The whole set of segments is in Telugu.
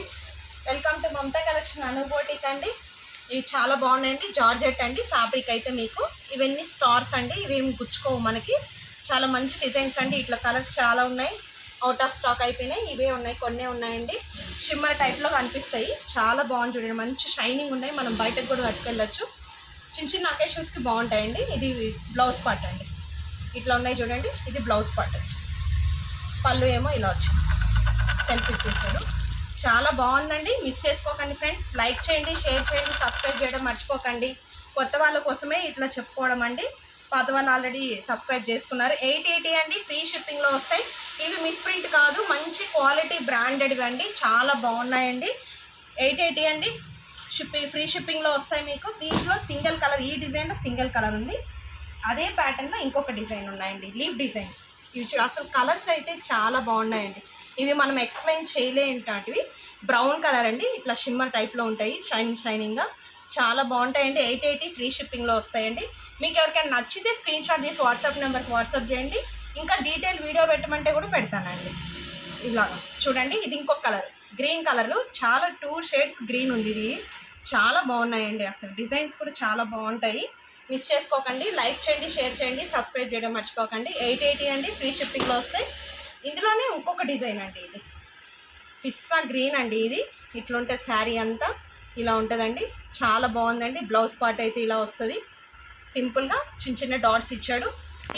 Friends, welcome to Mamata collection అనుబోటిక్ అండి. ఇవి చాలా బాగున్నాయండి. జార్జెట్ అండి ఫ్యాబ్రిక్ అయితే మీకు ఇవన్నీ స్టార్స్ అండి. ఇవేమి గుచ్చుకోవు మనకి. చాలా మంచి డిజైన్స్ అండి. ఇట్లా కలర్స్ చాలా ఉన్నాయి. అవుట్ ఆఫ్ స్టాక్ అయిపోయినాయి. ఇవే ఉన్నాయి, కొన్నే ఉన్నాయండి. షిమ్మర్ టైప్లో కనిపిస్తాయి. చాలా బాగుంది చూడండి. మంచి షైనింగ్ ఉన్నాయి. మనం బయటకు కూడా కట్టుకెళ్ళచ్చు. చిన్న చిన్న అకేషన్స్కి బాగుంటాయండి. ఇది బ్లౌజ్ పార్ట్ అండి. ఇట్లా ఉన్నాయి చూడండి. ఇది బ్లౌజ్ పార్ట్ వచ్చి పళ్ళు ఏమో ఇలా వచ్చింది. సెల్ఫీ చేశారు. చాలా బాగుందండి. మిస్ చేసుకోకండి ఫ్రెండ్స్. లైక్ చేయండి, షేర్ చేయండి, సబ్స్క్రైబ్ చేయడం మర్చిపోకండి. కొత్త వాళ్ళ కోసమే ఇట్లా చెప్పుకోవడం అండి. పాత వాళ్ళు ఆల్రెడీ సబ్స్క్రైబ్ చేసుకున్నారు. 880 అండి. ఫ్రీ షిప్పింగ్లో వస్తాయి. ఇవి మిస్ ప్రింట్ కాదు, మంచి క్వాలిటీ బ్రాండెడ్వి అండి. చాలా బాగున్నాయండి. 880 అండి. ఫ్రీ షిప్పింగ్లో వస్తాయి మీకు. దీంట్లో సింగిల్ కలర్, ఈ డిజైన్లో సింగిల్ కలర్ ఉంది. అదే ప్యాటర్న్లో ఇంకొక డిజైన్ ఉన్నాయండి. Leave designs. ఇవి అసలు కలర్స్ అయితే చాలా బాగున్నాయండి. ఇవి మనం ఎక్స్ప్లెయిన్ చేయలేంటాటివి. బ్రౌన్ కలర్ అండి. ఇట్లా షిమ్మర్ టైప్లో ఉంటాయి, షైనింగ్గా చాలా బాగుంటాయండి. 880 ఫ్రీ షిప్పింగ్లో వస్తాయండి. మీకు ఎవరికైనా నచ్చితే స్క్రీన్ షాట్ తీసి వాట్సాప్ నెంబర్కి వాట్సాప్ చేయండి. ఇంకా డీటెయిల్ వీడియో పెట్టమంటే కూడా పెడతానండి. ఇలా చూడండి. ఇది ఇంకొక కలర్, గ్రీన్ కలర్లో చాలా 2 షేడ్స్ గ్రీన్ ఉంది. ఇది చాలా బాగున్నాయండి. అసలు డిజైన్స్ కూడా చాలా బాగుంటాయి. మిస్ చేసుకోకండి. లైక్ చేయండి, షేర్ చేయండి, సబ్స్క్రైబ్ చేయడం మర్చిపోకండి. 880 అండి. ఫ్రీ షిప్పింగ్లో వస్తాయి. ఇందులోనే ఇంకొక డిజైన్ అండి. ఇది పిస్తా గ్రీన్ అండి. ఇది ఇట్లా ఉంటుంది. శారీ అంతా ఇలా ఉంటుందండి. చాలా బాగుందండి. బ్లౌజ్ పార్ట్ అయితే ఇలా వస్తుంది. సింపుల్గా చిన్న చిన్న డాట్స్ ఇచ్చాడు.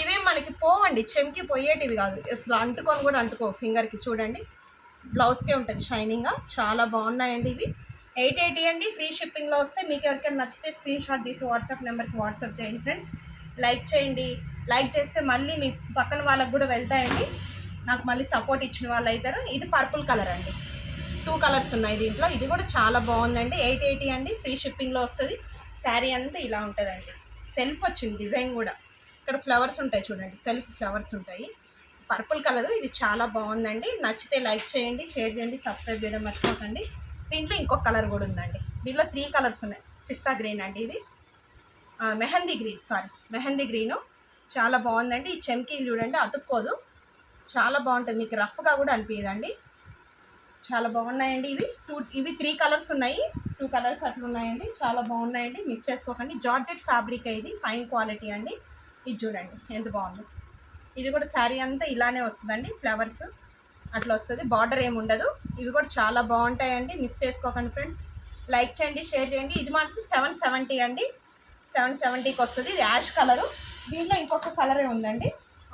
ఇవే మనకి పోవండి, చెంకి పోయేటివి కాదు. అసలు అంటుకొని కూడా అంటుకో ఫింగర్కి. చూడండి, బ్లౌజ్కే ఉంటుంది షైనింగ్గా. చాలా బాగున్నాయండి. ఇవి 880 అండి. ఫ్రీ షిప్పింగ్లో వస్తే మీకు ఎవరికైనా నచ్చితే స్క్రీన్ షాట్ తీసి వాట్సాప్ నెంబర్కి వాట్సాప్ చేయండి ఫ్రెండ్స్. లైక్ చేయండి. లైక్ చేస్తే మళ్ళీ మీ పక్కన వాళ్ళకు కూడా వెళ్తాయండి. నాకు మళ్ళీ సపోర్ట్ ఇచ్చిన వాళ్ళు అవుతారు. ఇది పర్పుల్ కలర్ అండి. 2 కలర్స్ ఉన్నాయి దీంట్లో. ఇది కూడా చాలా బాగుందండి. 880 అండి. ఫ్రీ షిప్పింగ్లో వస్తుంది. శారీ అంతా ఇలా ఉంటుందండి. సెల్ఫ్ వచ్చింది డిజైన్ కూడా. ఇక్కడ ఫ్లవర్స్ ఉంటాయి చూడండి. సెల్ఫ్ ఫ్లవర్స్ ఉంటాయి. Purple colour. ఇది చాలా బాగుందండి. నచ్చితే లైక్ చేయండి, షేర్ చేయండి, సబ్స్క్రైబ్ చేయడం మర్చిపోకండి. దీంట్లో ఇంకొక కలర్ కూడా ఉందండి. దీంట్లో 3 కలర్స్ ఉన్నాయి. పిస్తా గ్రీన్ అండి. ఇది మెహందీ గ్రీను. చాలా బాగుందండి. ఈ చెంకీ చూడండి, అతుక్కోదు. చాలా బాగుంటుంది. మీకు రఫ్గా కూడా అనిపించదండి. చాలా బాగున్నాయండి. ఇవి 3 కలర్స్ ఉన్నాయి. 2 కలర్స్ అట్లా ఉన్నాయండి. చాలా బాగున్నాయండి. మిస్ చేసుకోకండి. జార్జెట్ ఫ్యాబ్రిక్ ఇది ఫైన్ క్వాలిటీ అండి. ఇది చూడండి ఎంత బాగుందో. ఇది కూడా శారీ అంతా ఇలానే వస్తుందండి. ఫ్లవర్స్ అట్లా వస్తుంది. బార్డర్ ఏమి ఉండదు. ఇవి కూడా చాలా బాగుంటాయండి. మిస్ చేసుకోకండి ఫ్రెండ్స్. లైక్ చేయండి, షేర్ చేయండి. ఇది మాత్రం 770 అండి. 770కి వస్తుంది. ఇది యాష్ కలరు. దీంట్లో ఇంకొక కలరే ఉందండి,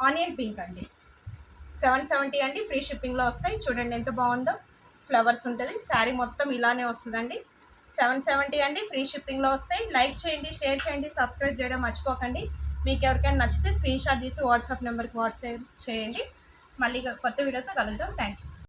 ఆనియన్ పింక్ అండి. 770 అండి. ఫ్రీ షిప్పింగ్లో వస్తాయి. చూడండి ఎంత బాగుందో. ఫ్లవర్స్ ఉంటుంది. శారీ మొత్తం ఇలానే వస్తుందండి. 770 అండి. ఫ్రీ షిప్పింగ్లో వస్తాయి. లైక్ చేయండి, షేర్ చేయండి, సబ్స్క్రైబ్ చేయడం మర్చిపోకండి. మీకు ఎవరికైనా నచ్చితే స్క్రీన్ షాట్ తీసి వాట్సాప్ నెంబర్కి వాట్సాప్ చేయండి. మళ్ళీ కొత్త వీడియోతో కలుద్దాం. Thank you.